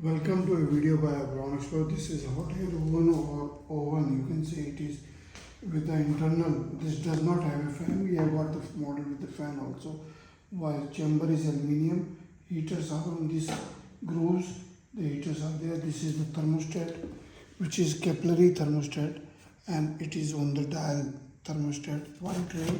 Welcome to a video by Abron. This is a hotairoven or oven. You can say it is with the internal. This does not have a fan. We have got the model with the fan also. While chamber is aluminium, heaters are on these grooves. The heaters are there. This is the thermostat, which is capillary thermostat, and it is on the dial thermostat. One tray.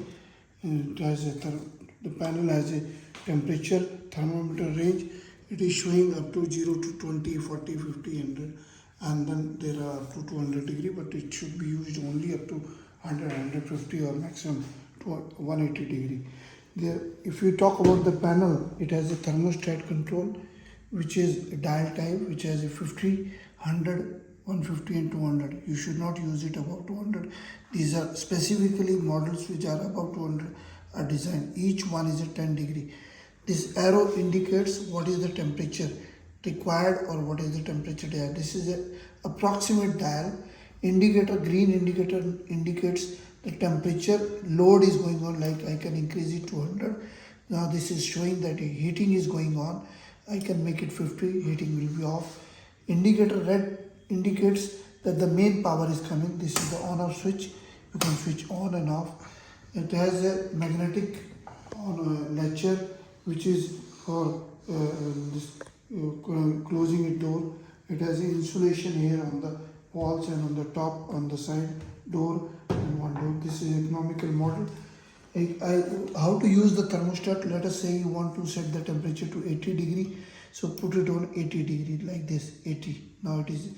And it has the panel has a temperature thermometer range. It is showing up to 0 to 20, 40, 50, 100, and then there are up to 200 degree, but it should be used only up to 100, 150 or maximum to 180 degree. There, if you talk about the panel, it has a thermostat control, which is a dial type, which has a 50, 100, 150 and 200. You should not use it above 200. These are specifically models which are above 200 are designed. Each one is a 10 degree. This arrow indicates what is the temperature required or what is the temperature there. This is an approximate dial. Indicator, green indicator indicates the temperature. Load is going on, like I can increase it to 100. Now this is showing that heating is going on. I can make it 50, heating will be off. Indicator red indicates that the main power is coming. This is the on off switch. You can switch on and off. It has a magnetic latcher, which is for closing a door. It has insulation here on the walls and on the top, on the side door and one door. This is economical model. How to use the thermostat? Let us say you want to set the temperature to 80 degree. So put it on 80 degree like this, 80. Now it is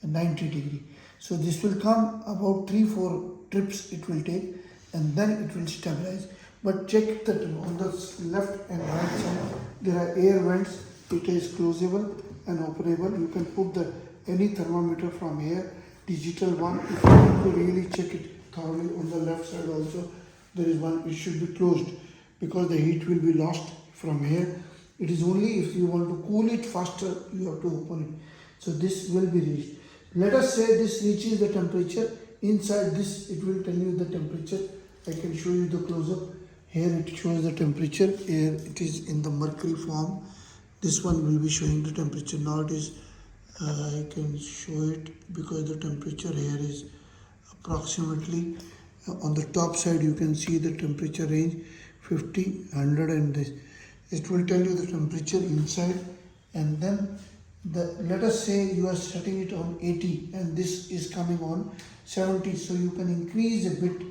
90 degree. So this will come about 3-4 trips it will take, and then it will stabilize. But check that on the left and right side there are air vents. It is closable and operable. You can put any thermometer from here, digital one. If you want to really check it thoroughly, on the left side also there is one. It should be closed because the heat will be lost from here. It is only if you want to cool it faster you have to open it. So this will be reached. Let us say this reaches the temperature. Inside this it will tell you the temperature. I can show you the close-up. Here it shows the temperature. Here it is in the mercury form. This one will be showing the temperature. Now it is, I can show it because the temperature here is approximately on the top side. You can see the temperature range 50, 100 and this. It will tell you the temperature inside, and then let us say you are setting it on 80 and this is coming on 70. So you can increase a bit,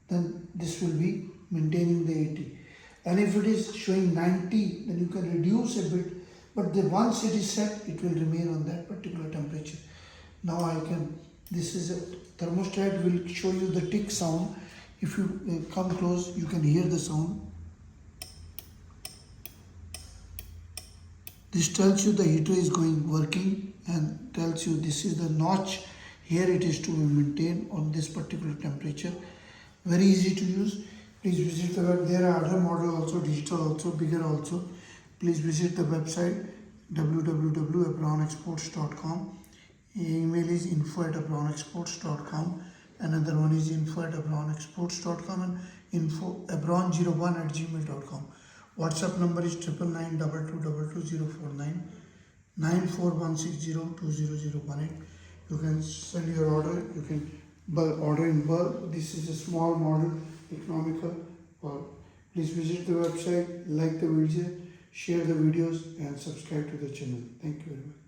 then this will be maintaining the 80, and if it is showing 90 then you can reduce a bit, but once it is set it will remain on that particular temperature. Now this is a thermostat, will show you the tick sound. If you come close you can hear the sound. This tells you the heater is working and tells you this is the notch. Here it is to maintain on this particular temperature. Very easy to use. Please visit the web. There are other models also, digital also, bigger also. Please visit the website www.abronexports.com. Email is info@abronexports.com. Another one is info@abronexports.com and info@abron01@gmail.com. WhatsApp number is 9992222049 9416020018. You can send your order. You can order in bulk. This is a small model, economical. Please visit the website, like the video, share the videos and subscribe to the channel. Thank you very much.